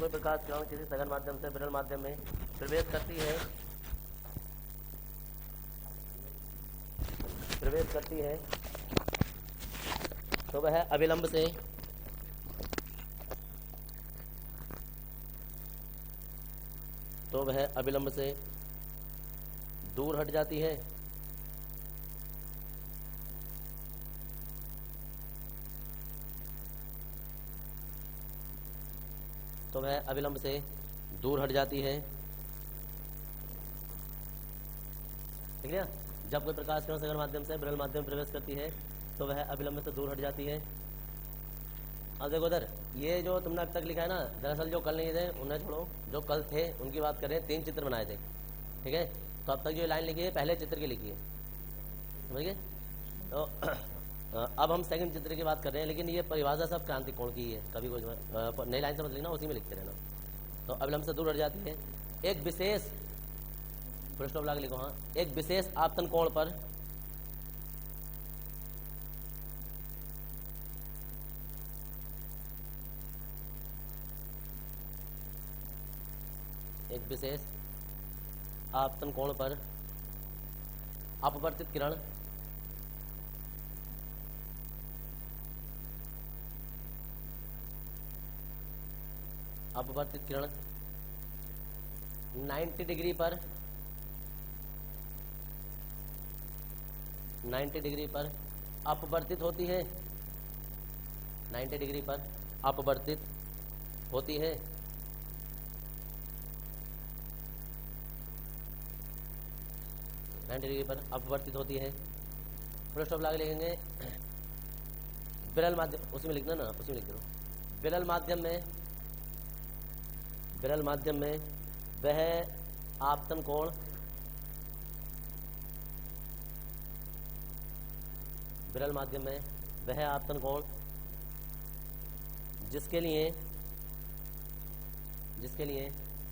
कोई प्रकाश किरण किसी सघन माध्यम से विरल माध्यम में प्रवेश करती है तो वह अविलंब से दूर हट जाती है ठीक है। जब कोई प्रकाश किरण सघन माध्यम से विरल माध्यम में प्रवेश करती है तो वह अविलंब से दूर हट जाती है। अब देखो उधर ये जो तुमने अब तक लिखा है ना, दरअसल जो कल नहीं थे उन्हें छोड़ो, जो कल थे उनकी बात करें। 3 चित्र बनाए थे, ठीक है। तो अब तक जो लाइन लिखी है पहले चित्र की लिखी है, समझ गए। तो अब हम सेकंड चित्र की बात कर रहे हैं, लेकिन ये परिभाषा सब क्रांतिक कोण की है, कभी कोई नई लाइन समझ लेना, उसी में लिखते रहना। तो अविलंब से दूर हट जाती है एक विशेष फुल स्टॉप लगा लिखो, हाँ, एक विशेष आपतन कोण पर अपवर्तित किरण अपवर्तित किरण 90 डिग्री पर 90 डिग्री पर अपवर्तित होती है, 90 डिग्री पर अपवर्तित होती है। डिग्री पर अपवर्तित होती है। फुल स्टॉप लगा लिखेंगे विरल माध्यम, उसी में लिखना ना, उसी में लिख दो। विरल माध्यम में वह आपतन कोण विरल माध्यम में वह आपतन कोण जिसके लिए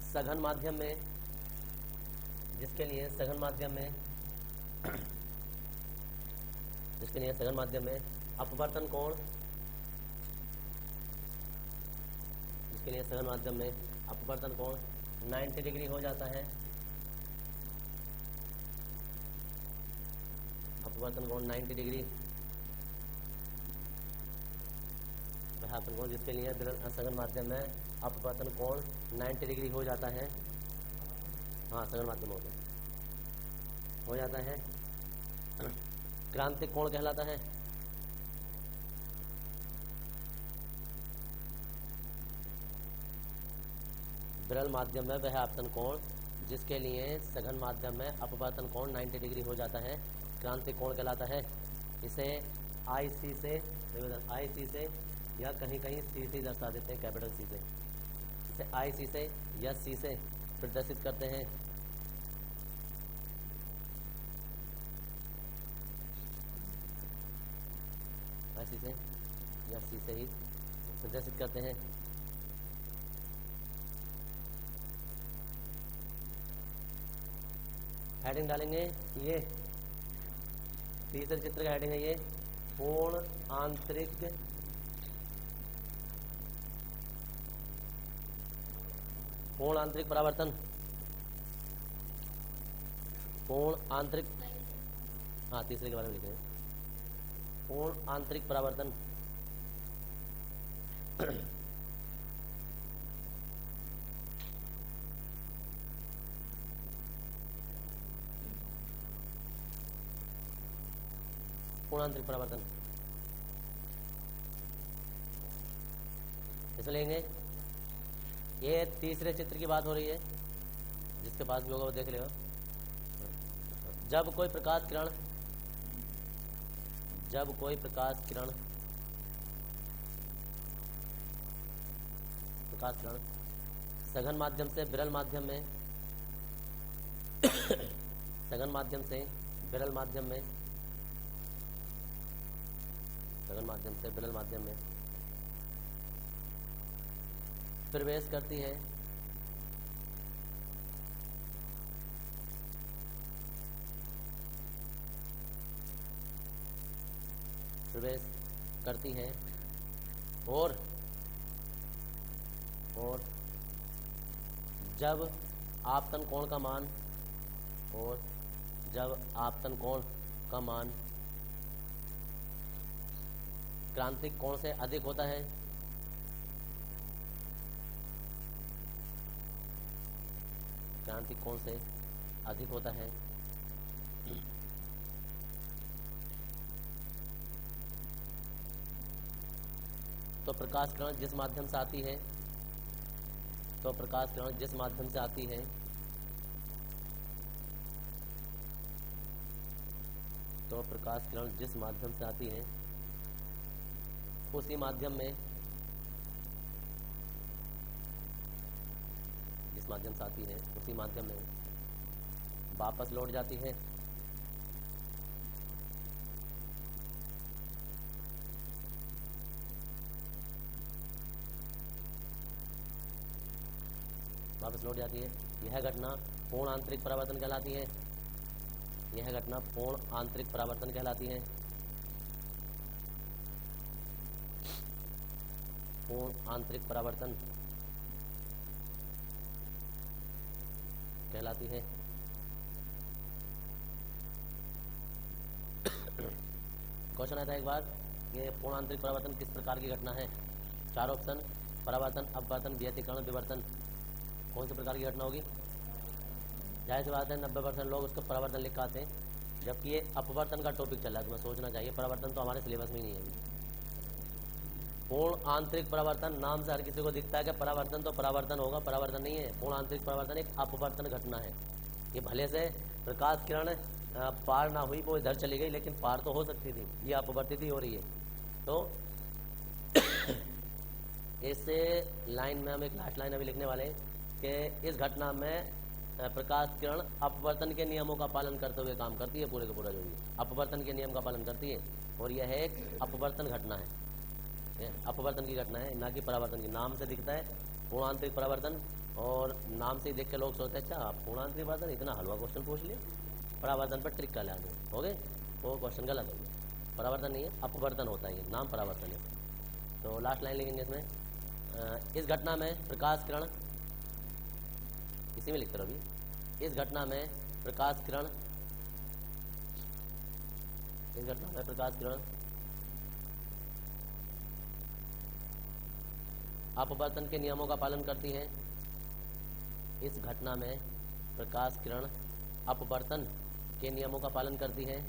सघन माध्यम में अपवर्तन कोण 90 डिग्री हो जाता है। अपवर्तन कोण 90 डिग्री, अपवर्तन कोण जिसके लिए सघन माध्यम में अपवर्तन कोण 90 डिग्री हो जाता है। हाँ, सघन माध्यम हो जाता है, क्रांतिक कोण कहलाता है। विरल माध्यम में वह आपतन कोण जिसके लिए सघन माध्यम में अपवर्तन कोण 90 डिग्री हो जाता है, क्रांतिक कोण कहलाता है। इसे IC से या कहीं कहीं C से दर्शा देते हैं, कैपिटल C से। इसे IC से या C से प्रदर्शित करते हैं। IC से या C से ही प्रदर्शित करते हैं। हेडिंग डालेंगे, ये तीसरे चित्र का हेडिंग है, ये पूर्ण आंतरिक परावर्तन। हाँ, तीसरे के बारे में लिखे हैं, पूर्ण आंतरिक परावर्तन। पूर्णांतरिक परावर्तन इसे लेंगे। ये तीसरे चित्र की बात हो रही है, जिसके पास भी होगा वो देख लेगा। जब कोई प्रकाश किरण सघन माध्यम से विरल माध्यम में सघन माध्यम से विरल माध्यम में प्रवेश करती है और जब आपतन कोण का मान, और जब आपतन कोण का मान क्रांतिक कोण से अधिक होता है, क्रांतिक कोण से अधिक होता है, तो प्रकाश किरण जिस माध्यम से आती है, तो प्रकाश किरण जिस माध्यम से आती है, तो प्रकाश किरण जिस माध्यम से आती है उसी माध्यम में, जिस माध्यम से आती है उसी माध्यम में वापस लौट जाती है, वापस लौट जाती है। यह घटना पूर्ण आंतरिक परावर्तन कहलाती है, यह घटना पूर्ण आंतरिक परावर्तन कहलाती है, पूर्ण आंतरिक परावर्तन कहलाती है। क्वेश्चन आता है एक बार कि पूर्ण आंतरिक परावर्तन किस प्रकार की घटना है? 4 ऑप्शन, परावर्तन, अपवर्तन, व्यतिकरण, विवर्तन। कौन सी प्रकार की घटना होगी? जाहिर सी बात है 90% लोग उसको परावर्तन लिख आते हैं, जबकि ये अपवर्तन का टॉपिक चल रहा है, तुम्हें सोचना चाहिए। परावर्तन तो हमारे सिलेबस में ही नहीं है अभी। पूर्ण आंतरिक परावर्तन नाम से हर किसी को दिखता है कि परावर्तन तो परावर्तन होगा, परावर्तन नहीं है। पूर्ण आंतरिक परावर्तन एक अपवर्तन घटना है। ये भले से प्रकाश किरण पार ना हुई, वो इधर चली गई, लेकिन पार तो हो सकती थी, ये अपवर्तित ही हो रही है। तो इस लाइन में हम एक लास्ट लाइन अभी लिखने वाले हैं कि इस घटना में प्रकाश किरण अपवर्तन के नियमों का पालन करते हुए काम करती है, पूरे का पूरा जो भी अपवर्तन के नियम का पालन करती है, और यह एक अपवर्तन घटना है, अपवर्तन की घटना है, ना कि परावर्तन की। नाम से दिखता है पूर्ण आंतरिक परावर्तन, और नाम से ही देख के लोग सोचते हैं अच्छा पूर्ण आंतरिक परावर्तन, इतना हलवा क्वेश्चन पूछ लिया, परावर्तन पर ट्रिक कर लेंगे, हो गए, वो क्वेश्चन गलत हो गया। परावर्तन नहीं है, अपवर्तन होता है, ये नाम परावर्तन है। तो लास्ट लाइन लिखेंगे इसमें, इस घटना में प्रकाश किरण, इसी में लिखते रहो अभी, इस घटना में प्रकाश किरण, इस घटना में प्रकाश किरण अपवर्तन के नियमों का पालन करती है। इस घटना में प्रकाश किरण अपवर्तन के नियमों का पालन करती है,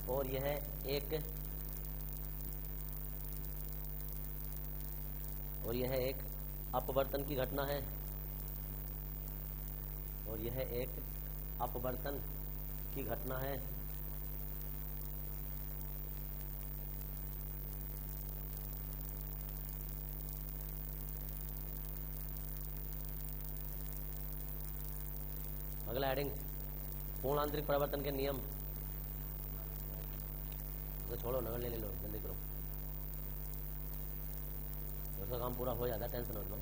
और यह एक अपवर्तन की घटना है, और यह एक अपवर्तन की घटना है। अगला हेडिंग पूर्ण आंतरिक परावर्तन के नियम। तो छोड़ो, नगर ले लो, जल्दी करो, उसका काम पूरा हो जाता है, टेंशन मत लो।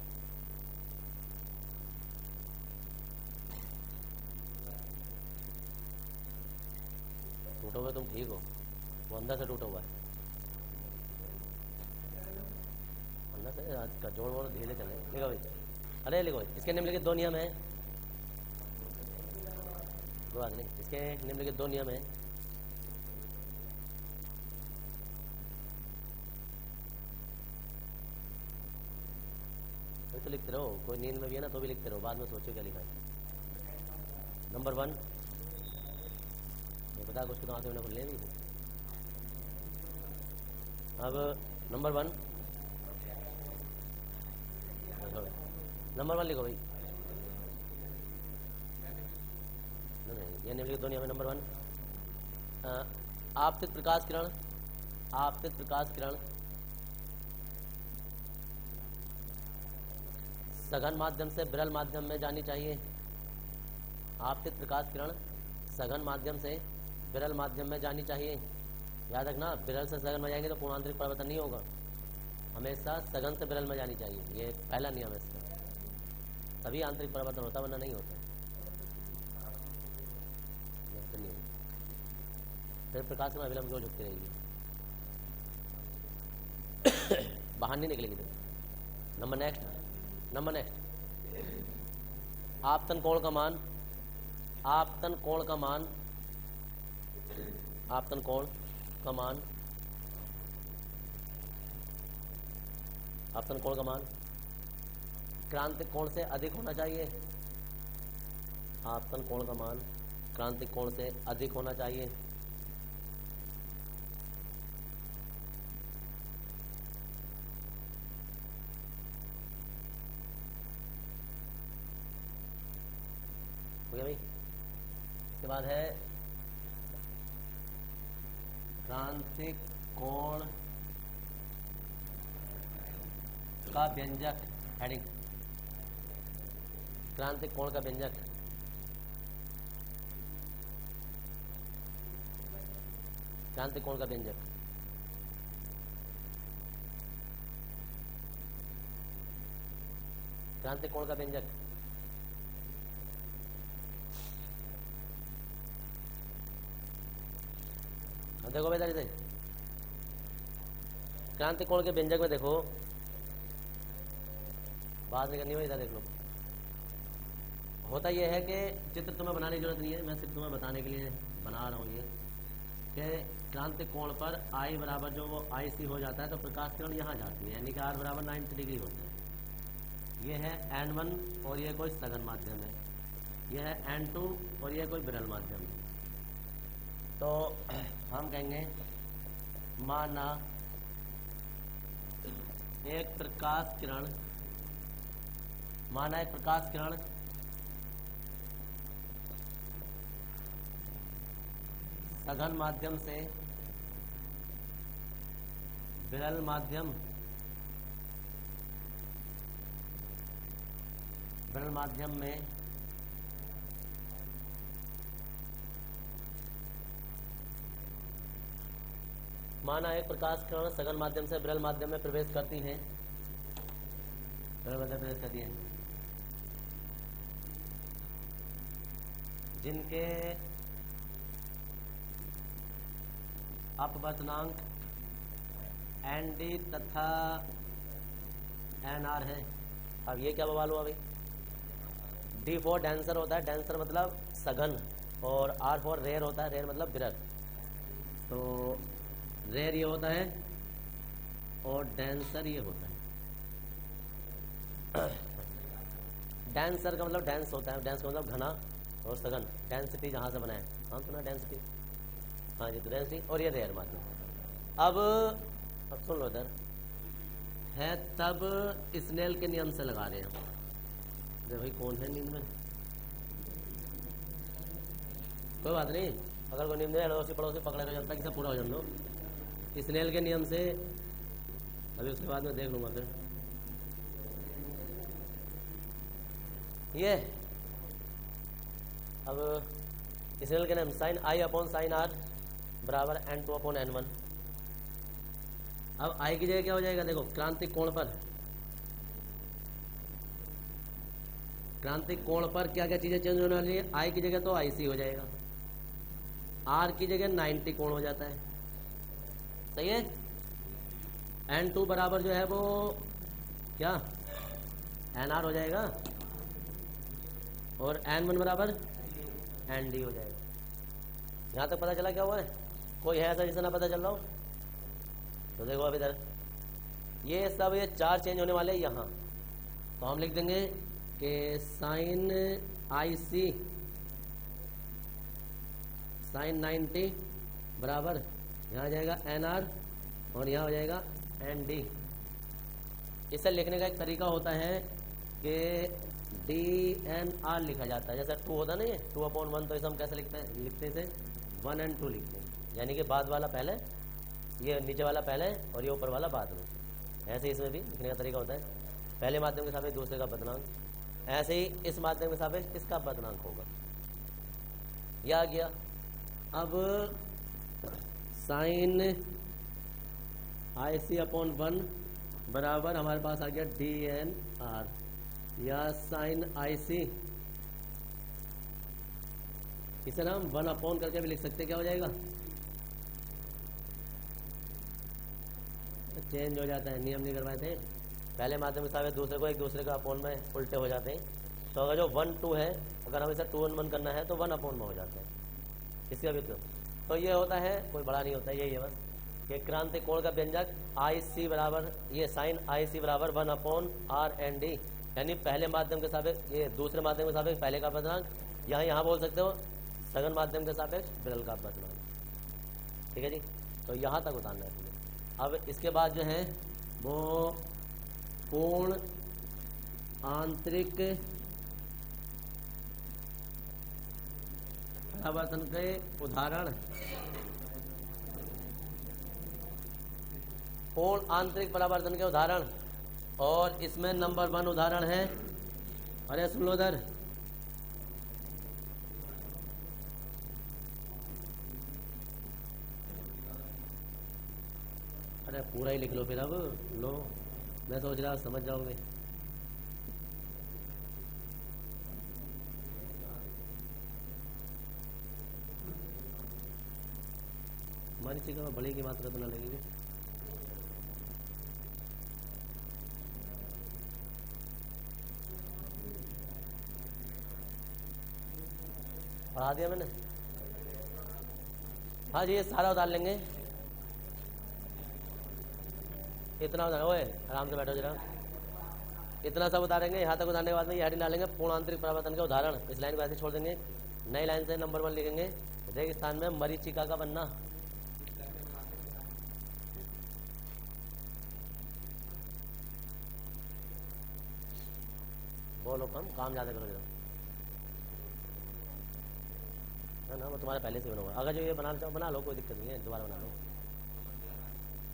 टूटा हुआ तुम ठीक हो, वो अंदर से टूटा हुआ है, अंदर से आज का जोड़ वोड़ धीरे चले। लिखो भाई, अरे लिखो भाई, इसके निम्नलिखित 2 नियम है, कोई बात नहीं, इसके निम्नलिखित 2 नियम है। तो लिखते रहो, कोई नींद में भी है ना तो भी लिखते रहो, बाद में सोचो क्या लिखा है। नंबर 1, ये पता कुछ तो आंखें में खुलने भी। अब नंबर 1 लिखो भाई, ये निम्नलिखित 2 नियम है। नंबर 1, आपतित प्रकाश किरण, आपतित प्रकाश किरण सघन माध्यम से विरल माध्यम में जानी चाहिए। आपतित प्रकाश किरण सघन माध्यम से विरल माध्यम में जानी चाहिए। याद रखना, विरल से सघन में जाएंगे तो पूर्ण आंतरिक परावर्तन नहीं होगा, हमेशा सघन से विरल में जानी चाहिए, ये पहला नियम है इसका, तभी आंतरिक परावर्तन होता, वरना नहीं होता। फिर प्रकाश में अविलंब क्यों झुकती रहेगी, बाहर नहीं निकलेगी। नंबर नेक्स्ट आपतन कोण का मान, आपतन कोण का मान, आपतन कोण का मान, आपतन कोण का मान क्रांतिक कोण से अधिक होना चाहिए। आपतन कोण का मान क्रांतिक कोण से अधिक होना चाहिए। हो गया भाई। इसके बाद है क्रांतिक कोण का व्यंजक, हेडिंग क्रांतिक कोण का व्यंजक, क्रांतिक कोण का व्यंजक, क्रांतिक कोण का व्यंजक, देखो बेटा इधर क्रांतिक कोण के व्यंजक में देखो, बात नहीं करनी हो, इधर देख लो। होता यह है कि चित्र तुम्हें बनाने की जरूरत नहीं है, मैं सिर्फ तुम्हें बताने के लिए बना रहा हूँ ये कि क्रांतिक कोण पर आई बराबर जो वो आई सी हो जाता है तो प्रकाश किरण यहाँ जाती है, यानी कि आर बराबर 90 डिग्री होता है। ये है N1 और ये कोई सघन माध्यम है, ये है N2 और ये कोई विरल माध्यम है। तो हम कहेंगे माना एक प्रकाश किरण, माना एक प्रकाश किरण सघन माध्यम से विरल माध्यम, विरल माध्यम में माना एक प्रकाश किरण सघन माध्यम से विरल माध्यम में प्रवेश करती हैं, विरल माध्यम में प्रवेश करती हैं, जिनके अपवर्तनांक ND तथा NR है। अब ये क्या बवाल हुआ भाई, D फॉर डेंसर होता है, डेंसर मतलब सघन, और R फॉर रेयर होता है, रेयर मतलब विरल। तो रेयर ये होता है और डेंसर ये होता है। डेंसर का मतलब डेंस होता है, डेंस का मतलब घना, और सघन डेंसिटी जहाँ से बना है, हाँ सुना डेंसिटी, हाँ जी, तो डेंसिटी, और ये रेयर माध्यम। अब सुन लो इधर है, तब स्नेल के नियम से लगा रहे हैं। अरे भाई कौन है नींद में, कोई बात नहीं, अगर कोई नींद में अड़ोसी पड़ोसी पकड़े रह जाता है, किसे पूरा हो जाए दो स्नेल के नियम से, अभी उसके बाद में देख लूंगा फिर। ये अब स्नेल के नियम sine i upon sine r बराबर N2 अपॉन N1। अब आई की जगह क्या हो जाएगा, देखो क्रांतिक कोण पर, क्रांतिक कोण पर क्या क्या चीजें चेंज होने वाली है, आई की जगह तो IC हो जाएगा, आर की जगह 90 कोण हो जाता है, सही है। N2 बराबर जो है वो क्या NR हो जाएगा, और N1 बराबर ND हो जाएगा। यहाँ तक पता चला क्या हुआ है, कोई है ऐसा जिसे ना पता चल रहा हो? तो देखो अब इधर ये सब, ये चार चेंज होने वाले यहाँ, तो हम लिख देंगे कि साइन IC साइन 90 बराबर यहाँ आ जाएगा NR और यहाँ हो जाएगा ND। इसे लिखने का एक तरीका होता है कि DNR लिखा जाता है, जैसे 2 होता नहीं है, 2/1, तो इसे हम कैसे लिखते हैं, लिखते से 1 and 2 लिखते हैं, यानी कि बाद वाला पहले, ये नीचे वाला पहले और ये ऊपर वाला बाद में। ऐसे ही इसमें भी लिखने का तरीका होता है, पहले माध्यम के सापेक्ष दूसरे का बदनांक, ऐसे ही इस माध्यम के सापेक्ष इसका बदनांक होगा। यह आ गया। अब साइन IC अपॉन 1 बराबर हमारे पास आ गया DNR, या साइन IC, इसे ना हम 1 अपॉन करके भी लिख सकते हैं, क्या हो जाएगा, चेंज हो जाता है, नियम नहीं करवाए थे, पहले माध्यम के साथ दूसरे को एक दूसरे का अपॉन में उल्टे हो जाते हैं, तो अगर जो 1 2 है, अगर हमें इसे 2 1 1 करना है तो 1 अपॉन में हो जाता है इसका भी। तो ये होता है, कोई बड़ा नहीं होता, यही है बस कि क्रांति कोण का व्यंजक आई सी बराबर, ये साइन आई सी बराबर 1 अपॉन आर एन डी, यानी पहले माध्यम के सापेक्ष, ये दूसरे माध्यम के सापेक्ष पहले का अपवर्तनांक, यहाँ बोल सकते हो सघन माध्यम के सापेक्ष विरल का अपवर्तनांक। ठीक है जी, तो यहाँ तक उतारना है तुम्हें। अब इसके बाद जो है वो पूर्ण आंतरिक परावर्तन के उदाहरण, पूर्ण आंतरिक परावर्तन के उदाहरण, और इसमें नंबर 1 उदाहरण है, अरे सुन लो इधर, अरे पूरा ही लिख लो फिर। अब लो, मैं सोच रहा समझ जाओगे। हमारी चीज़ में बड़े की मात्रा तो ना लगेगी। पढ़ा दिया मैंने। हाँ जी, ये सारा उतार लेंगे। इतना उतार, ओए आराम से बैठो जरा। इतना सब उतारेंगे, यहाँ तक उतारने के बाद में ये हेडिंग डालेंगे पूर्ण आंतरिक परावर्तन के उदाहरण। इस लाइन को ऐसे छोड़ देंगे, नई लाइन से नंबर 1 लिखेंगे, रेगिस्तान में मरीचिका का बनना। बोलो कम, काम ज़्यादा करो जरा, है ना। वो तुम्हारे पहले से बना हुआ, अगर जो ये बनाना चाहो बना लो, कोई दिक्कत नहीं है, दोबारा बना लो।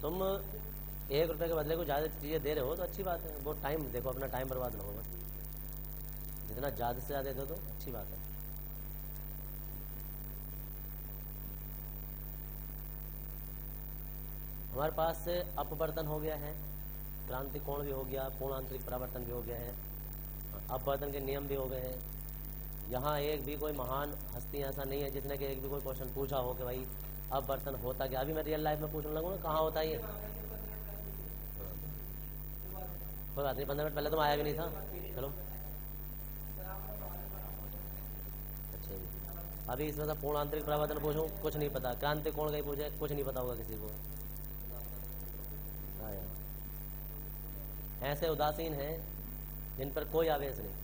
तुम 1 रुपये के बदले को ज़्यादा चीज़ें दे रहे हो तो अच्छी बात है। वो टाइम देखो, अपना टाइम बर्बाद ना होगा, जितना ज़्यादा से ज़्यादा दे दो तो अच्छी बात है। हमारे पास से अपवर्तन हो गया है, क्रांति कोण भी हो गया, पूर्ण आंतरिक परावर्तन भी हो गया है, अपवर्तन के नियम भी हो गए हैं। यहाँ एक भी कोई महान हस्ती ऐसा नहीं है जिसने कि एक भी कोई क्वेश्चन पूछा हो कि भाई अपवर्तन होता क्या। अभी मैं रियल लाइफ में पूछने लगूँ ना कहाँ होता है ये, कोई बात नहीं, 15 मिनट पहले तो आया भी नहीं था। चलो अच्छा जी, अभी इसमें से पूर्ण आंतरिक परावर्तन पूछूं, कुछ नहीं पता। क्रांति कोण का ही पूछे, कुछ नहीं पता होगा किसी को। हाँ यार, ऐसे उदासीन हैं जिन पर कोई आवेश नहीं।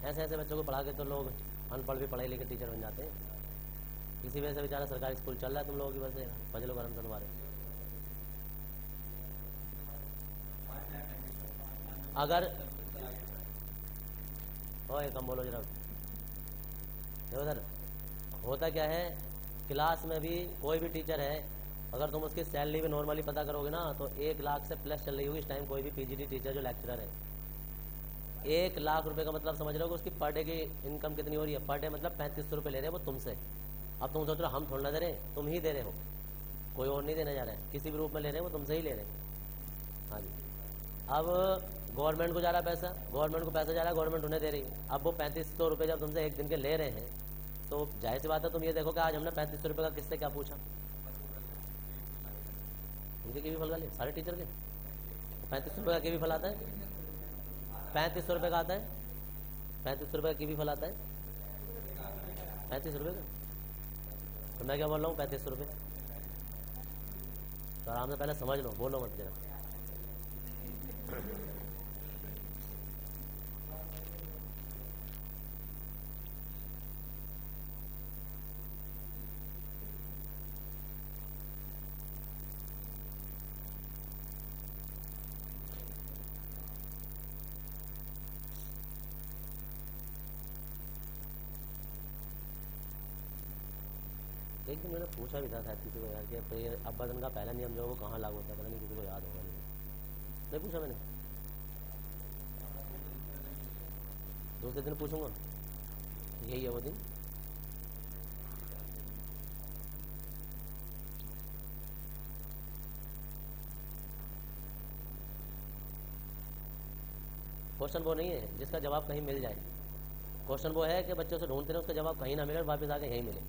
ऐसे ऐसे बच्चों को पढ़ा के तो लोग अनपढ़ भी पढ़े लिखे टीचर बन जाते हैं। इसी वजह से बेचारा सरकारी स्कूल चल रहा है तुम लोगों की वजह से, पजलो गरम से तुम्हारे। अगर ओए कम बोलो जरा। देखो सर, होता क्या है, क्लास में भी कोई भी टीचर है, अगर तुम उसकी सैलरी भी नॉर्मली पता करोगे ना तो 1 लाख से प्लस चल रही होगी इस टाइम। कोई भी पीजीडी टीचर जो लेक्चरर है, 1 लाख रुपए का मतलब समझ रहे हो उसकी पर डे की इनकम कितनी हो रही है। पर डे मतलब 3500 रुपये ले रहे हैं वो तुमसे। अब तुम सोच रहे हो हम थोड़ा ना दे रहे हैं, तुम ही दे रहे हो, कोई और नहीं देने जा रहा है। किसी भी रूप में ले रहे हैं वो तुमसे ही ले रहे हैं। हाँ जी, अब गवर्नमेंट को जा रहा है पैसा, गवर्नमेंट को पैसा जा रहा है, गवर्नमेंट उन्हें दे रही है। अब वो 3500 रुपये जब तुमसे एक दिन के ले रहे हैं तो जाहिर सी बात है तुम ये देखो कि आज हमने 3500 रुपये का किससे क्या पूछा। उनके के भी फल गाले सारे टीचर के 3500 रुपये का के भी फल आता है। 3500 रुपये का आता है, 3500 रुपये का के भी फल आता है 35 रुपये का। तो मैं क्या बोल रहा हूँ 3500 रुपये। तो आराम से पहले समझ लो, बोलो मत जरा। एक दिन मैंने पूछा भी था शायद किसी को यार कि अपवर्तन का पहला नियम जो है वो कहाँ लागू होता है, पता नहीं किसी को याद होगा नहीं पूछा मैंने। दूसरे दिन पूछूंगा, यही है वो दिन। क्वेश्चन वो नहीं है जिसका जवाब कहीं मिल जाए, क्वेश्चन वो है कि बच्चों से ढूंढते रहे, उसका जवाब कहीं ना मिले, वापस आके यहीं मिले।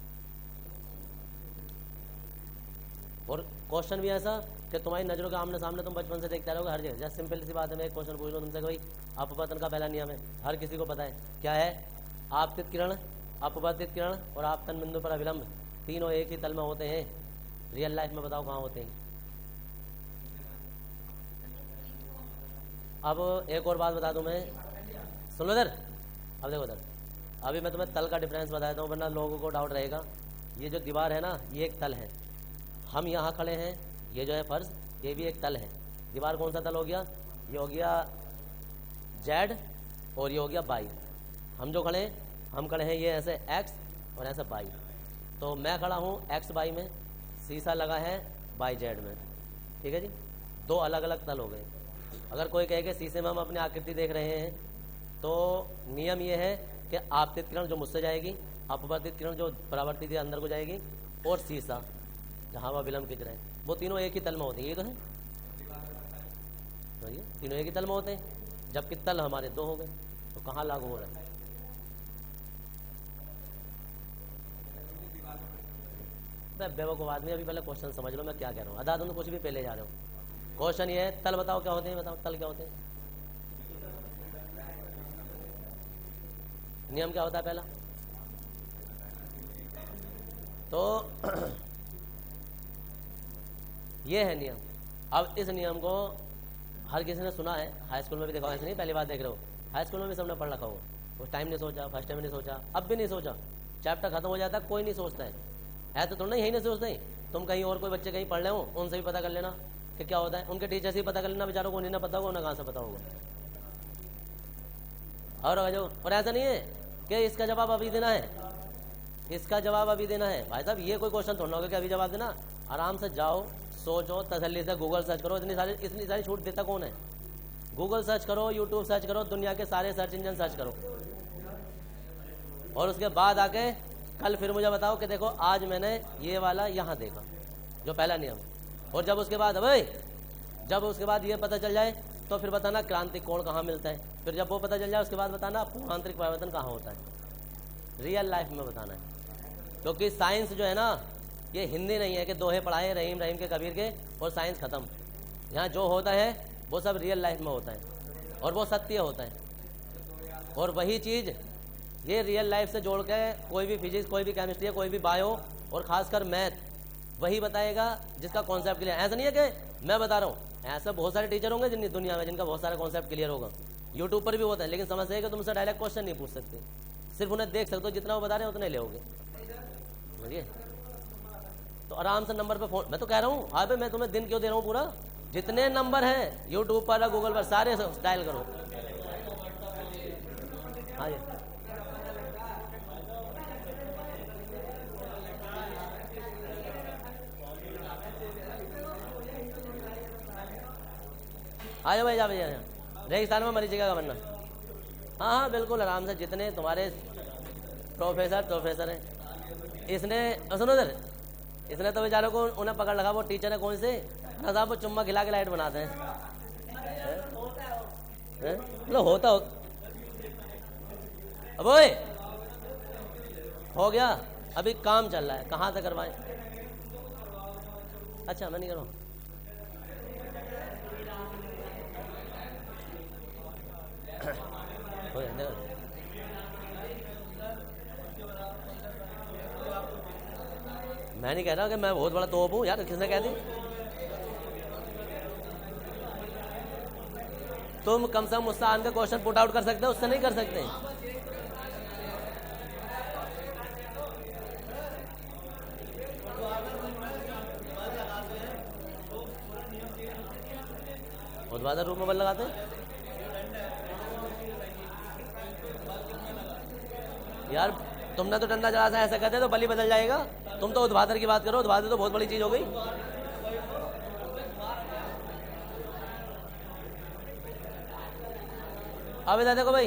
और क्वेश्चन भी ऐसा कि तुम्हारी नजरों के आमने सामने तुम बचपन से देखते रहोगे हर जगह। जैसे सिंपल सी बात है, मैं एक क्वेश्चन पूछ लूँ तुमसे कि भाई अपवर्तन का पहला नियम है, हर किसी को पता है, क्या है? आपतित किरण, अपवर्तित किरण और आपतन बिंदु पर अविलंब, तीनों एक ही तल में होते हैं। रियल लाइफ में बताओ कहाँ होते हैं? अब एक और बात बता दूं मैं, सुनो इधर, अब देखो इधर, अभी मैं तुम्हें तल का डिफरेंस बता देता हूँ, वरना लोगों को डाउट रहेगा। ये जो दीवार है ना, ये एक तल है, हम यहाँ खड़े हैं, ये जो है फर्श, ये भी एक तल है। दीवार कौन सा तल हो गया? ये हो गया जेड और ये हो गया बाई। हम जो खड़े हैं, हम खड़े हैं ये ऐसे एक्स और ऐसे बाई। तो मैं खड़ा हूँ एक्स बाई में, शीशा लगा है बाई जेड में, ठीक है जी। दो अलग अलग तल हो गए। अगर कोई कहे कि शीशे में हम अपनी आकृति देख रहे हैं, तो नियम ये है कि आपतित किरण जो मुझसे जाएगी, अपवर्तित किरण जो परावर्तित अंदर को जाएगी, और शीशा जहाँ वह विलंब खिंच रहे हैं, वो तीनों एक ही तल में होते हैं। ये तो है, तो ये तीनों एक ही तल में होते हैं, जबकि तल हमारे दो हो गए। तो कहाँ लागू हो रहा है? बेवकूफ आदमी, अभी पहले क्वेश्चन समझ लो मैं क्या कह रहा हूँ। अदा तुम कुछ भी पहले जा रहे हो। क्वेश्चन ये है, तल बताओ क्या होते हैं, बताओ तल क्या होते हैं। नियम क्या होता है पहला? तो ये है नियम। अब इस नियम को हर किसी ने सुना है, हाई स्कूल में भी देखा, ऐसे नहीं पहली बार देख रहे हो, हाई स्कूल में भी सबने पढ़ रखा हो। उस टाइम नहीं सोचा, फर्स्ट टाइम नहीं सोचा, अब भी नहीं सोचा, चैप्टर खत्म हो जाता कोई नहीं सोचता है तो थोड़ा यही नहीं सोचते हैं। तुम कहीं और कोई बच्चे कहीं पढ़ रहे हो, उनसे भी पता कर लेना कि क्या होता है, उनके टीचर से ही पता कर लेना, बेचारों को नहीं ना पता होगा, उन्हें कहाँ से पता होगा। और ऐसा नहीं है कि इसका जवाब अभी देना है, इसका जवाब अभी देना है। भाई साहब ये कोई क्वेश्चन थोड़ा होगा कि अभी जवाब देना। आराम से जाओ, सोचो, तसल्ली से गूगल सर्च करो। इतनी सारी छूट देता कौन है? गूगल सर्च करो, यूट्यूब सर्च करो, दुनिया के सारे सर्च इंजन सर्च करो, और उसके बाद आके कल फिर मुझे बताओ कि देखो आज मैंने ये वाला यहाँ देखा, जो पहला नियम। और जब उसके बाद ये पता चल जाए तो फिर बताना क्रांतिक कोण कहाँ मिलता है। फिर जब वो पता चल जाए उसके बाद बताना पूर्णांतरिक परिवर्तन कहाँ होता है। रियल लाइफ में बताना है, क्योंकि साइंस जो है ना, ये हिंदी नहीं है कि दोहे पढ़ाए रहीम रहीम के कबीर के और साइंस खत्म। यहाँ जो होता है वो सब रियल लाइफ में होता है, और वो सत्य होता है। और वही चीज़ ये रियल लाइफ से जोड़ के कोई भी फिजिक्स, कोई भी केमिस्ट्री, कोई भी बायो और खासकर मैथ वही बताएगा जिसका कॉन्सेप्ट क्लियर। ऐसा नहीं है कि मैं बता रहा हूँ, ऐसे बहुत सारे टीचर होंगे जिन दुनिया में जिनका बहुत सारा कॉन्सेप्ट क्लियर होगा, यूट्यूब पर भी होता है। लेकिन समस्या है कि तुम उससे डायरेक्ट क्वेश्चन नहीं पूछ सकते, सिर्फ उन्हें देख सकते हो, जितना वो बता रहे हैं उतने लोगे, समझिए। तो आराम से नंबर पे फोन, मैं तो कह रहा हूँ हाँ भाई, मैं तुम्हें दिन क्यों दे रहा हूँ पूरा, जितने नंबर हैं यूट्यूब पर गूगल पर सारे डायल करो। हाँ जी, आ जाओ भाई, जा भैया, रेगिस्तान में मरी जगह का बनना। हाँ हाँ बिल्कुल, आराम से जितने तुम्हारे प्रोफेसर हैं। इसने सुनो इधर, इसने तो बेचारों को उन्हें पकड़ लगा, वो टीचर है कौन से ना साहब, वो चुम्मा खिला के लाइट बनाते हैं। मतलब होता हो, अब ओए हो गया, अभी काम चल रहा है, कहाँ से करवाएं? अच्छा मैं नहीं कर रहा हूँ। मैं नहीं कह रहा कि मैं बहुत बड़ा तोप हूँ यार, किसने कह दी? तुम कम से कम मुझसे आन का क्वेश्चन पुट आउट कर सकते हो, उससे नहीं कर सकते। ऊर्ध्वाधर रूप में बल लगाते हैं यार। तुमने तो डंडा चला सा ऐसा कहते तो बलि बदल जाएगा। तुम तो ऊर्ध्वाधर की बात करो, ऊर्ध्वाधर तो बहुत बड़ी चीज हो गई। अब इधर देखो भाई,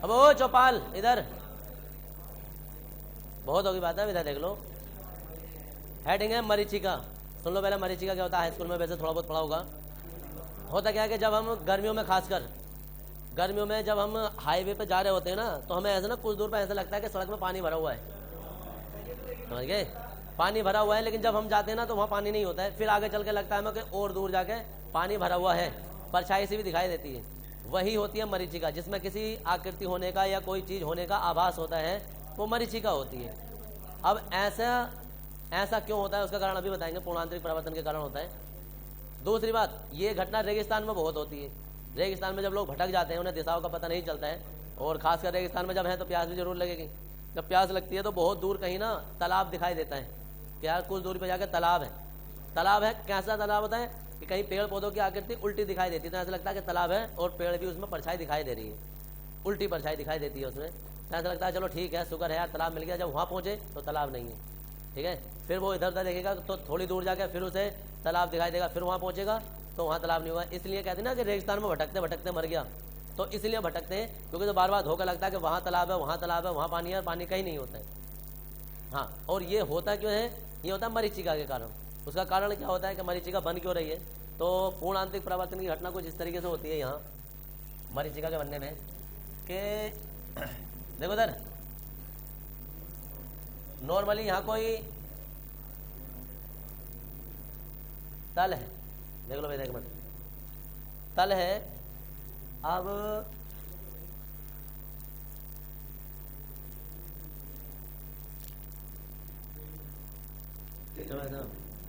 अब ओ चौपाल इधर, बहुत होगी बात है, इधर देख लो। हेडिंग है मरीचिका। सुन लो पहले मरीचिका क्या होता है। हाई स्कूल में वैसे थोड़ा बहुत पढ़ा होगा। होता क्या है कि जब हम गर्मियों में खासकर गर्मियों में जब हम हाईवे पे जा रहे होते हैं ना, तो हमें ऐसा ना कुछ दूर पे ऐसा लगता है कि सड़क में पानी भरा हुआ है, समझ गए, पानी भरा हुआ है। लेकिन जब हम जाते हैं ना तो वहाँ पानी नहीं होता है, फिर आगे चल के लगता है हमें कि और दूर जाके पानी भरा हुआ है, परछाई से भी दिखाई देती है। वही होती है मरीचिका, जिसमें किसी आकृति होने का या कोई चीज़ होने का आभास होता है, वो मरीचिका होती है। अब ऐसा क्यों होता है उसका कारण अभी बताएंगे, पूर्णांतरिक परावर्तन के कारण होता है। दूसरी बात, ये घटना रेगिस्तान में बहुत होती है। रेगिस्तान में जब लोग भटक जाते हैं, उन्हें दिशाओं का पता नहीं चलता है, और खासकर रेगिस्तान में जब है तो प्यास भी जरूर लगेगी। जब प्यास लगती है तो बहुत दूर कहीं ना तालाब दिखाई देता है, क्या कुछ दूरी पर जाकर तालाब है। तालाब है, कैसा तालाब होता है कि कहीं पेड़ पौधों की आकृति उल्टी दिखाई देती है, तो ऐसा लगता है कि तालाब है और पेड़ भी उसमें परछाई दिखाई दे रही है, उल्टी परछाई दिखाई देती है उसमें। तो ऐसा लगता है चलो ठीक है, शुक्र है यार तालाब मिल गया। जब वहाँ पहुँचे तो तालाब नहीं है, ठीक है। फिर वो इधर उधर देखेगा तो थोड़ी दूर जाकर फिर उसे तालाब दिखाई देगा, फिर वहाँ पहुँचेगा तो वहाँ तालाब नहीं हुआ। इसलिए कहते हैं ना कि रेगिस्तान में भटकते भटकते मर गया, तो इसलिए भटकते हैं क्योंकि तो बार बार धोखा लगता है कि वहाँ तालाब है, वहाँ तालाब है, वहाँ पानी है, पानी कहीं नहीं होता है। हाँ, और ये होता क्यों है? ये होता है मरीचिका के कारण। उसका कारण क्या होता है कि मरीचिका बन क्यों रही है? तो पूर्ण आंतरिक परावर्तन की घटना कुछ इस तरीके से होती है यहाँ मरीचिका के बनने में कि देखो इधर नॉर्मली यहाँ कोई तल है, देख लो भाई, देख मत, तल है। अब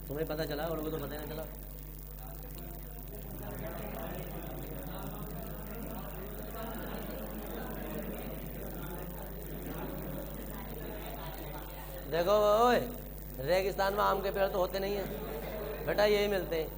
तुम्हें पता चला और उनको तो पता नहीं चला। देखो ओए, रेगिस्तान में आम के पेड़ तो होते नहीं है बेटा, यही मिलते हैं।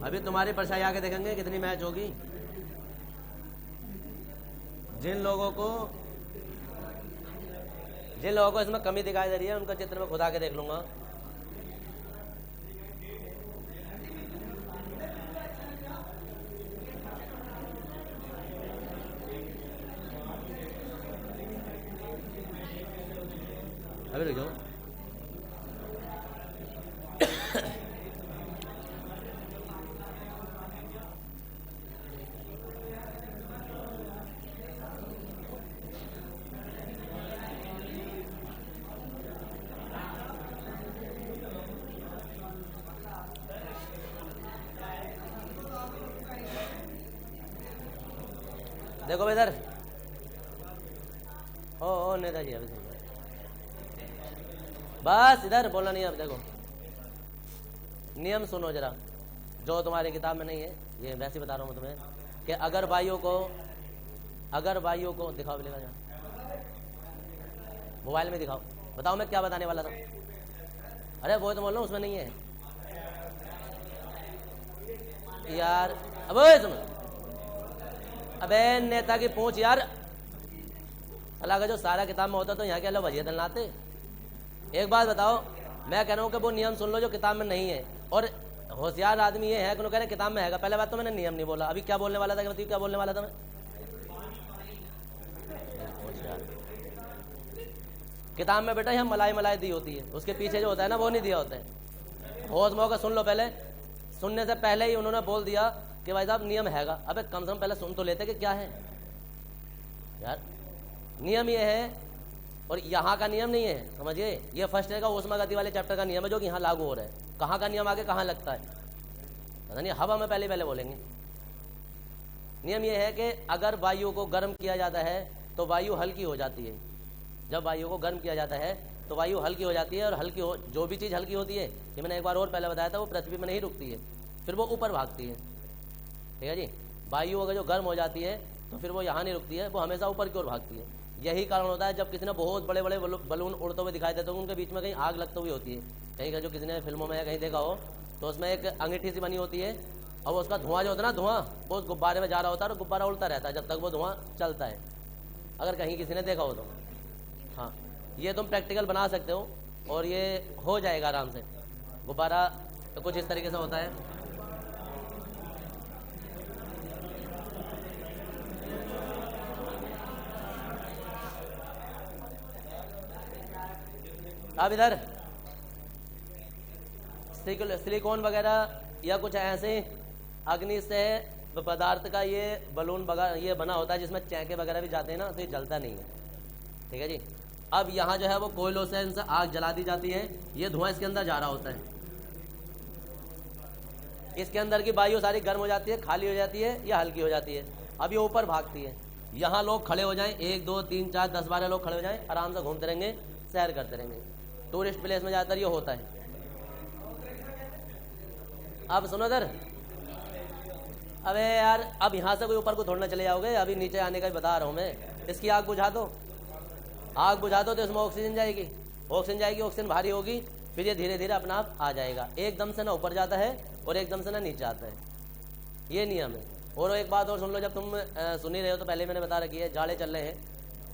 अभी तुम्हारी परछाई आके देखेंगे कितनी मैच होगी। जिन लोगों को इसमें कमी दिखाई दे रही है उनका चित्र में खुदा के देख लूंगा। अभी रुक जाओ, देखो इधर। ओ नेताजी अभी बस इधर बोलना नहीं। अब देखो नियम सुनो जरा, जो तुम्हारी किताब में नहीं है, ये वैसे बता रहा हूँ तुम्हें कि अगर वायु को दिखाओ, मिलेगा जहाँ मोबाइल में दिखाओ, बताओ मैं क्या बताने वाला था। अरे वो तो बोल रहा हूँ उसमें नहीं है यार। अब सुनो, अबे नेता की पूछ यार, अल्लाह का जो सारा किताब में होता तो यहाँ के अल्लाह वजीयत लाते। एक बात बताओ, मैं कह रहा हूँ कि वो नियम सुन लो जो किताब में नहीं है, और होशियार आदमी ये है कि कह रहे किताब में है। पहले बात तो मैंने नियम नहीं बोला। अभी क्या बोलने वाला था कि क्या बोलने वाला था मैं? किताब में बेटा यहाँ मलाई दी होती है, उसके पीछे जो होता है ना वो नहीं दिया होता है। होश मौका सुन लो, पहले सुनने से पहले ही उन्होंने बोल दिया कि भाई साहब नियम हैगा। अबे कम से कम पहले सुन तो लेते कि क्या है यार। नियम ये है और यहाँ का नियम नहीं है, समझिए। ये फर्स्ट ईयर का ऊष्मा गति वाले चैप्टर का नियम है जो कि यहाँ लागू हो रहा है। कहाँ का नियम आगे कहाँ लगता है पता नहीं, हवा में पहले बोलेंगे। नियम ये है कि अगर वायु को गर्म किया जाता है तो वायु हल्की हो जाती है, जब वायु को गर्म किया जाता है तो वायु हल्की हो जाती है, और हल्की हो, जो भी चीज़ हल्की होती है, ये मैंने एक बार और पहले बताया था, वो पृथ्वी में नहीं रुकती है, फिर वो ऊपर भागती है। ठीक है जी। वायु अगर जो गर्म हो जाती है तो फिर वो यहाँ नहीं रुकती है, वो हमेशा ऊपर की ओर भागती है। यही कारण होता है जब किसी ने बहुत बड़े बड़े बलून उड़ते हुए दिखाई देते हैं, उनके बीच में कहीं आग लगती हुई होती है। कहीं का जो किसी ने फिल्मों में या कहीं देखा हो तो उसमें एक अंगीठी सी बनी होती है, और उसका धुआं जो होता है ना, धुआं वो उस गुब्बारे में जा रहा होता है और गुब्बारा उड़ता रहता है जब तक वो धुआं चलता है, अगर कहीं किसी ने देखा हो तो। हाँ, ये तुम प्रैक्टिकल बना सकते हो और ये हो जाएगा आराम से। गुब्बारा तो कुछ इस तरीके से होता है। अब इधर सिलिकॉन वगैरह या कुछ ऐसे अग्नि से पदार्थ का ये बलून वगैरह ये बना होता है जिसमें चैके वगैरह भी जाते हैं ना, तो ये जलता नहीं है। ठीक है जी। अब यहाँ जो है वो कोयलों से इनसे आग जला दी जाती है, ये धुआं इसके अंदर जा रहा होता है, इसके अंदर की वायु सारी गर्म हो जाती है, खाली हो जाती है या हल्की हो जाती है। अब ये ऊपर भागती है। यहाँ लोग खड़े हो जाएं, 1 2 3 4 10 12 लोग खड़े हो जाएं, आराम से घूमते रहेंगे, सैर करते रहेंगे। टूरिस्ट प्लेस में ज़्यादातर ये होता है। अब सुनो इधर, अबे यार अब यहाँ से कोई ऊपर को थोड़ना चले जाओगे, अभी नीचे आने का ही बता रहा हूँ मैं। इसकी आग बुझा दो, आग बुझा दो तो इसमें ऑक्सीजन जाएगी, ऑक्सीजन जाएगी, ऑक्सीजन भारी होगी, फिर ये धीरे धीरे अपना आप आ जाएगा। एकदम से ना ऊपर जाता है और एकदम से ना नीचे आता है, ये नियम है। और एक बात और सुन लो, जब तुम सुन ही रहे हो तो पहले मैंने बता रखी है, जाड़े चल रहे हैं,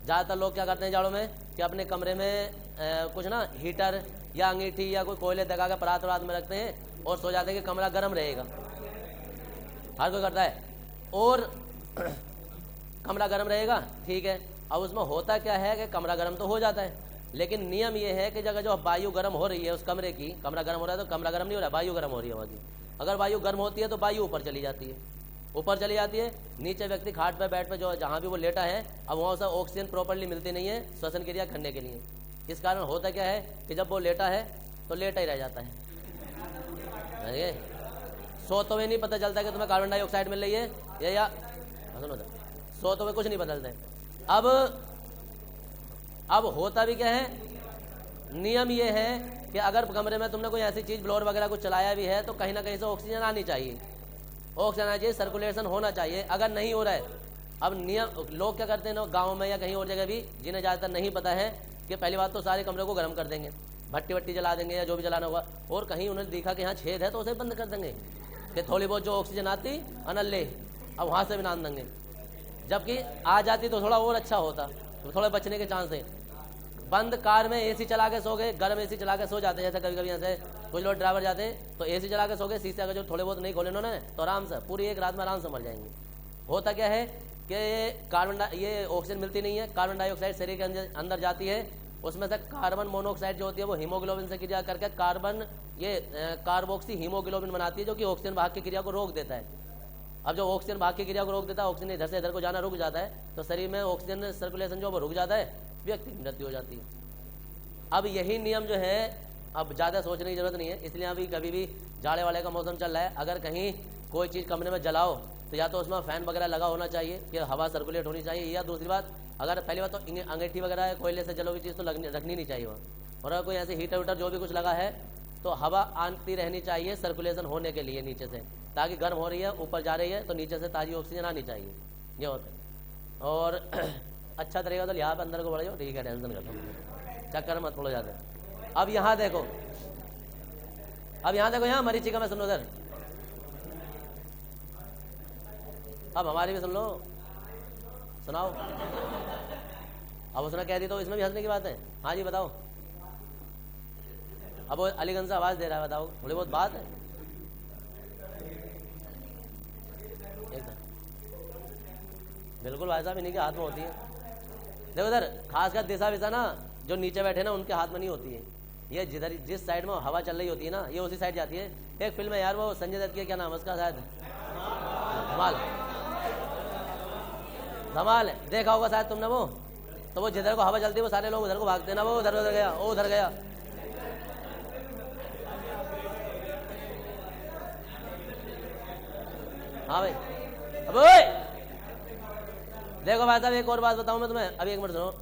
ज़्यादातर लोग क्या करते हैं जाड़ों में कि अपने कमरे में कुछ ना हीटर या अंगीठी या कोई कोयले दगा के परात वरात में रखते हैं और सो जाते हैं कि कमरा गर्म रहेगा। हर कोई करता है, और कमरा गर्म रहेगा, ठीक है। अब उसमें होता क्या है कि कमरा गर्म तो हो जाता है, लेकिन नियम ये है कि जगह जो वायु गर्म हो रही है उस कमरे की, कमरा गर्म हो रहा है तो कमरा गर्म नहीं हो रहा है, वायु गर्म हो रही है वहाँ की। अगर वायु गर्म होती है तो वायु ऊपर चली जाती है, ऊपर चली जाती है, नीचे व्यक्ति खाट पे बेड पे जो जहाँ भी वो लेटा है, अब वहाँ से ऑक्सीजन प्रॉपर्ली मिलती नहीं है श्वसन क्रिया करने के लिए। इस कारण होता क्या है कि जब वो लेटा है तो लेटा ही रह जाता है, सोते हुए नहीं पता चलता कि तुम्हें कार्बन डाइऑक्साइड मिल रही है या सुनो, सोते हुए कुछ नहीं बदलता है। अब होता भी क्या है, नियम ये है कि अगर कमरे में तुमने कोई ऐसी चीज़ ब्लोअर वगैरह कुछ चलाया भी है तो कहीं ना कहीं से ऑक्सीजन आनी चाहिए, ऑक्सीजन आना चाहिए, सर्कुलेशन होना चाहिए। अगर नहीं हो रहा है, अब नियम लोग क्या करते हैं ना गाँव में या कहीं और जगह भी, जिन्हें ज़्यादातर नहीं पता है कि पहली बात तो सारे कमरे को गर्म कर देंगे, भट्टी वट्टी जला देंगे या जो भी जलाना होगा, और कहीं उन्हें देखा कि यहाँ छेद है तो उसे बंद कर देंगे कि थोड़ी बहुत जो ऑक्सीजन आती अनल्ले, अब वहाँ से भी नाम देंगे। जबकि आ जाती तो थोड़ा और अच्छा होता, तो थोड़े बचने के चांस है। बंद कार में एसी चला के सो गए, गर्म एसी चला के सो जाते हैं, जैसे कभी कभी ऐसे कुछ लोग ड्राइवर जाते हैं तो एसी चला के सो गए, शीशे अगर जो थोड़े बहुत नहीं खोले उन्होंने तो आराम से पूरी एक रात में आराम से मर जाएंगे। होता क्या है कि ये ऑक्सीजन मिलती नहीं है, कार्बन डाइऑक्साइड शरीर के अंदर जाती है, उसमें से कार्बन मोनोऑक्साइड जो होती है वो हीमोग्लोबिन से क्रिया करके कार्बोक्सी हीमोग्लोबिन बनाती है, जो कि ऑक्सीजन भाग की क्रिया को रोक देता है। अब जो ऑक्सीजन भाग की क्रिया को रोक देता है, ऑक्सीजन इधर से इधर को जाना रुक जाता है, तो शरीर में ऑक्सीजन सर्कुलेशन जो वो रुक जाता है, व्यक्ति की मृत्यु हो जाती है। अब यही नियम जो है, अब ज़्यादा सोचने की जरूरत नहीं है, इसलिए अभी कभी भी जाड़े वाले का मौसम चल रहा है, अगर कहीं कोई चीज़ कमरे में जलाओ तो या तो उसमें फ़ैन वगैरह लगा होना चाहिए कि हवा सर्कुलेट होनी चाहिए, या दूसरी बात, अगर पहली बात तो अंगीठी वगैरह कोयले से जलो हुई चीज़ तो रखनी नहीं चाहिए वहाँ, और अगर कोई ऐसे हीटर वीटर जो भी कुछ लगा है तो हवा आती रहनी चाहिए सर्कुलेशन होने के लिए नीचे से, ताकि गर्म हो रही है ऊपर जा रही है तो नीचे से ताज़ी ऑक्सीजन आनी चाहिए, ये होता है। और अच्छा तरीका तो यहाँ पर अंदर को बढ़ जाओ, ठीक है, टेंशन कर लो, चक्कर मत पड़ो ज़्यादा। अब यहाँ देखो, यहाँ मरीचिका में सुनो इधर, अब हमारी भी सुन लो, सुनाओ। अब उसने कह दी तो इसमें भी हंसने की बात है। हाँ जी बताओ, अब वो अलीगंज से आवाज़ दे रहा है, बताओ, थोड़ी बहुत बात है। बिल्कुल भाई साहब, इन्हीं के हाथ में होती है। देखो इधर खासकर दिशा विशा ना, जो नीचे बैठे ना उनके हाथ में नहीं होती है, ये जिस साइड में हवा चल रही होती है ना, ये उसी साइड जाती है। एक फिल्म है यार, वो संजय दत्त की, क्या नाम है उसका, शायद धमाल है, देखा होगा शायद तुमने वो, तो वो जिधर को हवा चलती है वो सारे लोग उधर को भागते हैं ना, वो उधर गया, वो उधर गया। हाँ भाई, अब देखो भाई साहब, एक और बात बताऊं मैं तुम्हें, अभी एक मिनट सुनो,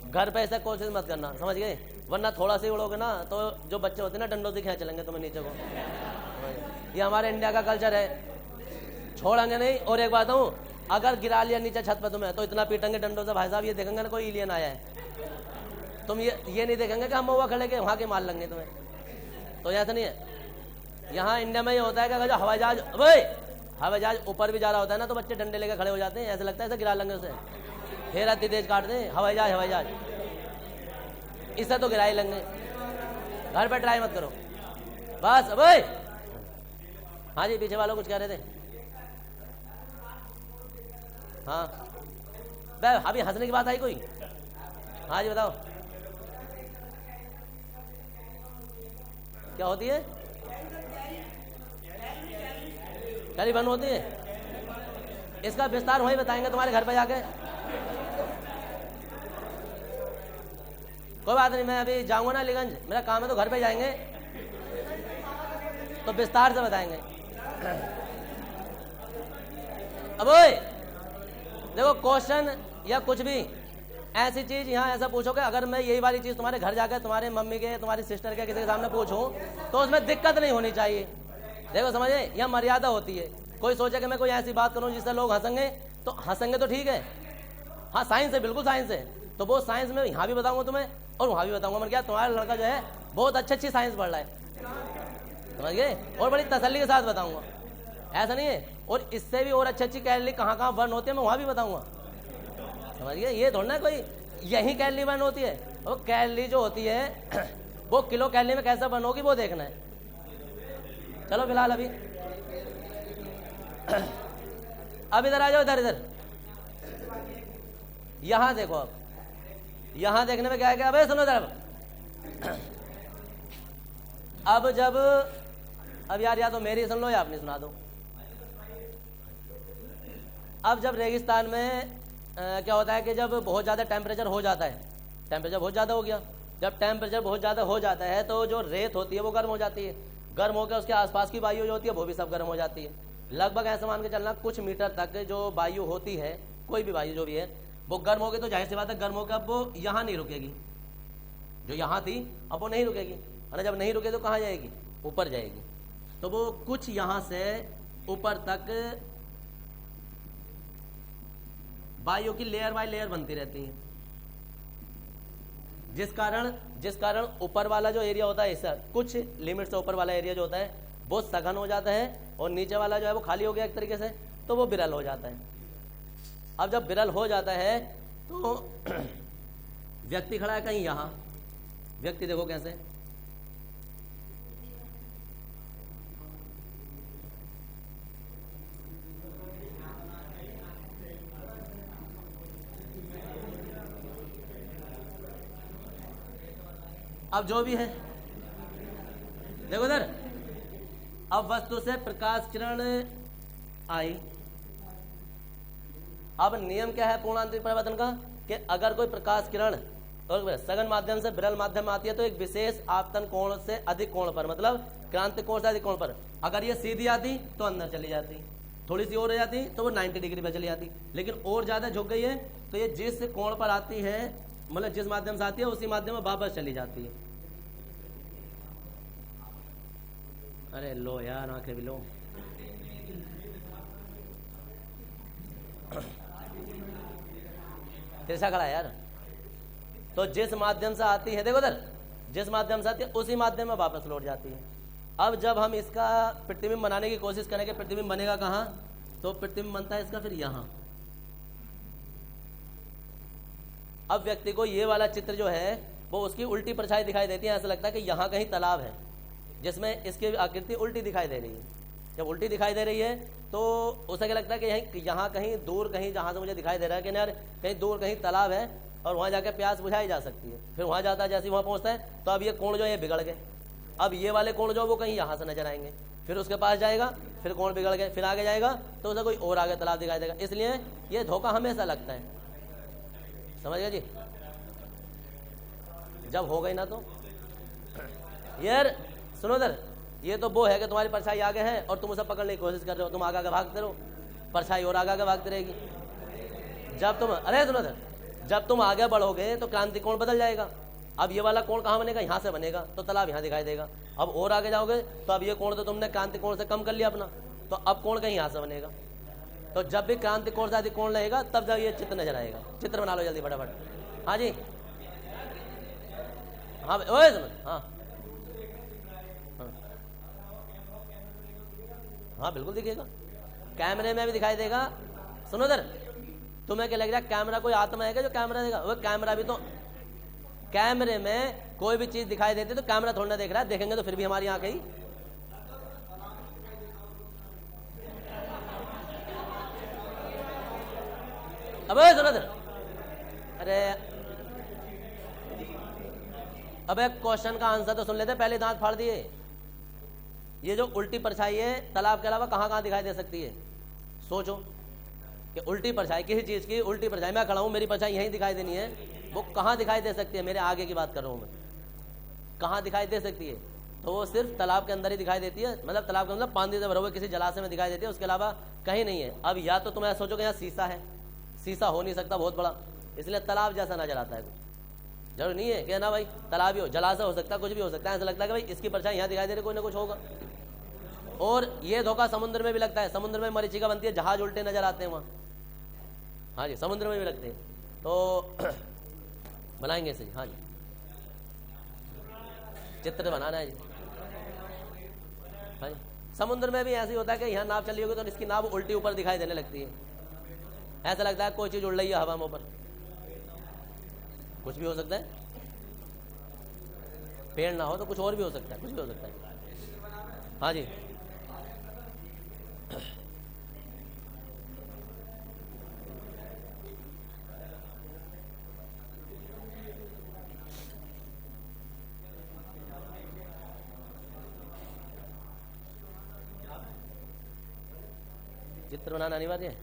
घर पे ऐसा कोशिश मत करना, समझ गए, वरना थोड़ा सी उड़ोगे ना तो जो बच्चे होते हैं ना डंडों से खींच लेंगे तुम्हें नीचे को। ये हमारे इंडिया का कल्चर है, छोड़ेंगे नहीं। और एक बात हूँ, अगर गिरा लिया नीचे छत पे तुम्हें तो इतना पीटेंगे डंडों से भाई साहब, ये देखेंगे ना कोई एलियन आया है, तुम ये नहीं देखेंगे कि हम महुआ खड़े के वहाँ के मार लेंगे तुम्हें। तो ऐसा नहीं है, यहाँ इंडिया में ये होता है कि अगर जो हवाई जहाज ऊपर भी जा रहा होता है ना तो बच्चे डंडे लेकर खड़े हो जाते हैं, ऐसा लगता है ऐसे गिरा लेंगे उसे, फिर अति तेज काट दें। हवाई जहाज इससे तो गिरा ही लेंगे। घर पे ट्राई मत करो बस। भाई हाँ जी, पीछे वालों कुछ कह रहे थे। हाँ अभी हंसने की बात आई कोई? हाँ जी बताओ, क्या होती है? कैली बंद होती है? इसका विस्तार वही बताएंगे तुम्हारे घर पे जाके। कोई बात नहीं, मैं अभी जाऊंगा ना अलीगंज, मेरा काम है तो घर पे जाएंगे तो विस्तार से बताएंगे। अब देखो, क्वेश्चन या कुछ भी ऐसी चीज यहाँ ऐसा पूछो कि अगर मैं यही वाली चीज तुम्हारे घर जाकर तुम्हारे मम्मी के, तुम्हारी सिस्टर के, किसी के सामने पूछूं तो उसमें दिक्कत नहीं होनी चाहिए। देखो समझे, यह मर्यादा होती है। कोई सोचे कि मैं कोई ऐसी बात करूं जिससे लोग हंसेंगे, तो हंसेंगे तो ठीक है, हाँ साइंस है, बिल्कुल साइंस है, तो वो साइंस में यहाँ भी बताऊंगा तुम्हें और वहाँ भी बताऊंगा। मैं क्या, तुम्हारा लड़का जो है बहुत अच्छी साइंस पढ़ रहा है, समझ गए, और बड़ी तसल्ली के साथ बताऊंगा, ऐसा नहीं है। और इससे भी और अच्छी कैलोरी कहाँ बर्न होती है मैं वहाँ भी बताऊंगा, समझ गए। ये थोड़ा ना कोई यही कैलोरी बर्न होती है, वो कैलोरी जो होती है वो किलो कैलोरी में कैसे बर्न होगी वो देखना है। चलो फिलहाल अभी अब इधर आ जाओ, इधर यहां देखो। अब यहां देखने में क्या है, क्या भाई सुनो जरा। अब यार या तो मेरी सुन लो या अपनी सुना दो। अब जब रेगिस्तान में क्या होता है कि जब बहुत ज़्यादा टेम्परेचर हो जाता है, टेम्परेचर बहुत ज़्यादा हो गया, जब टेम्परेचर बहुत ज़्यादा हो जाता है तो जो रेत होती है वो गर्म हो जाती है, गर्म होकर उसके आसपास की वायु जो होती है वो भी सब गर्म हो जाती है। लगभग ऐसा मान के चलना कुछ मीटर तक जो वायु होती है, कोई भी वायु जो भी है वो गर्म होगी, तो जाहिर सी बात है गर्म होकर अब वो यहाँ नहीं रुकेगी, जो यहाँ थी अब वो नहीं रुकेगी, और जब नहीं रुकेगी तो कहाँ जाएगी, ऊपर जाएगी। तो वो कुछ यहाँ से ऊपर तक वायु की लेयर बाय लेयर बनती रहती है, जिस कारण ऊपर वाला जो एरिया होता है, इससे कुछ लिमिट से ऊपर वाला एरिया जो होता है वो सघन हो जाता है, और नीचे वाला जो है वो खाली हो गया एक तरीके से, तो वो विरल हो जाता है। अब जब विरल हो जाता है तो व्यक्ति खड़ा है कहीं यहाँ, व्यक्ति देखो कैसे, अब जो भी है देखो इधर, अब वस्तु से प्रकाश किरण आई। अब नियम क्या है पूर्णांतरिक परिवर्तन का, कि अगर कोई प्रकाश किरण और सघन माध्यम से विरल माध्यम में आती है तो एक विशेष आपतन कोण से अधिक कोण पर, मतलब क्रांतिक कोण से अधिक कोण पर, अगर ये सीधी आती तो अंदर चली जाती, थोड़ी सी और हो जाती तो वो 90 डिग्री पर चली जाती, लेकिन और ज्यादा झुक गई है तो ये जिस कोण पर आती है, मतलब जिस माध्यम से आती है उसी माध्यम में वापस चली जाती है। अरे लो यार, आंखें भी लो। तिरछा खड़ा है यार। तो जिस माध्यम से आती है, देखो उधर, जिस माध्यम से आती है उसी माध्यम में वापस लौट जाती है। अब जब हम इसका प्रतिबिंब बनाने की कोशिश करेंगे, प्रतिबिंब बनेगा कहाँ, तो प्रतिबिंब बनता है इसका फिर यहाँ। अब व्यक्ति को ये वाला चित्र जो है वो उसकी उल्टी परछाई दिखाई देती है, ऐसा लगता है कि यहाँ कहीं तालाब है जिसमें इसकी आकृति उल्टी दिखाई दे रही है। जब उल्टी दिखाई दे रही है तो उसे क्या लगता है कि यहाँ कहीं दूर, कहीं जहाँ से मुझे दिखाई दे रहा है कि यार कहीं दूर कहीं तालाब है और वहाँ जाकर प्यास बुझाई जा सकती है। फिर वहाँ जाता है, जैसे वहाँ पहुँचता है तो अब ये कोण जो है बिगड़ गए, अब ये वाले कोण जो वो कहीं यहाँ से नजर आएंगे, फिर उसके पास जाएगा, फिर कोण बिगड़ गए, फिर आगे जाएगा तो उसे कोई और आगे तालाब दिखाई देगा। इसलिए ये धोखा हमेशा लगता है, समझ गए जी। जब हो गई ना तो यार सुनो इधर, ये तो वो है कि तुम्हारी परछाई आगे है और तुम उसे पकड़ने की कोशिश कर रहे हो, तुम आगे आगे भागते रहो, परछाई और आगे आगे भागती रहेगी। जब तुम, अरे सुनो इधर, जब तुम आगे बढ़ोगे तो क्रांति कोण बदल जाएगा। अब ये वाला कोण कहाँ बनेगा, यहाँ से बनेगा, तो तालाब यहाँ दिखाई देगा। अब और आगे जाओगे तो अब ये कोण तो तुमने क्रांति कोण से कम कर लिया अपना, तो अब कोण कहीं यहाँ से बनेगा। तो जब भी क्रांति कोण से अधिक कोण लगेगा तब जब ये चित्र नजर आएगा। चित्र बना लो जल्दी फटाफट। हाँ जी, हाँ ओए सुनो, हाँ हाँ बिल्कुल दिखेगा, कैमरे में भी दिखाई देगा। सुनो इधर, तुम्हें क्या लग रहा है कैमरा कोई आत्मा है क्या जो कैमरा देगा? वो कैमरा भी तो, कैमरे में कोई भी चीज दिखाई देती है तो कैमरा थोड़ा ना देख रहा है, देखेंगे तो फिर भी हमारी आंखें ही। अबे सुनो इधर, अरे अबे क्वेश्चन का आंसर तो सुन लेते, पहले दांत फाड़ दिए। ये जो उल्टी परछाई है तालाब के अलावा कहाँ कहाँ दिखाई दे सकती है? सोचो कि उल्टी परछाई किसी चीज की, उल्टी परछाई, मैं खड़ा हूं मेरी परछाई यहीं दिखाई देनी है, वो कहाँ दिखाई दे सकती है? मेरे आगे की बात कर रहा हूं मैं, कहाँ दिखाई दे सकती है? तो वो सिर्फ तालाब के अंदर ही दिखाई देती है, मतलब तालाब के अंदर पानी से भरे हुए किसी जलाशय में दिखाई देती है, उसके अलावा कहीं नहीं है। अब या तो तुम ऐसा सोचोगे यहाँ शीशा है, शीशा हो नहीं सकता बहुत बड़ा, इसलिए तालाब जैसा नजर आता है। कुछ जरूर नहीं है कि ना भाई तालाब ही हो, जलाशय हो सकता है, कुछ भी हो सकता है। ऐसा लगता है कि भाई इसकी परछाई यहाँ दिखाई दे रही, कोई ना कुछ होगा। और ये धोखा समुद्र में भी लगता है, समुद्र में मरीचिका बनती है, जहाज उल्टे नजर आते हैं वहाँ। हाँ जी, समुद्र में भी लगते हैं, तो बनाएंगे सही। हाँ जी, चित्र बनाना है जी। हाँ जी, समुद्र में भी ऐसे ही होता है कि यहाँ नाव चली होगी तो इसकी नाव उल्टी ऊपर दिखाई देने लगती है, ऐसा लगता है कोई चीज उड़ रही है हवा में ऊपर, कुछ भी हो सकता है। पेड़ ना हो तो कुछ और भी हो सकता है, कुछ भी हो सकता है। हाँ जी, चित्र बनाना अनिवार्य है।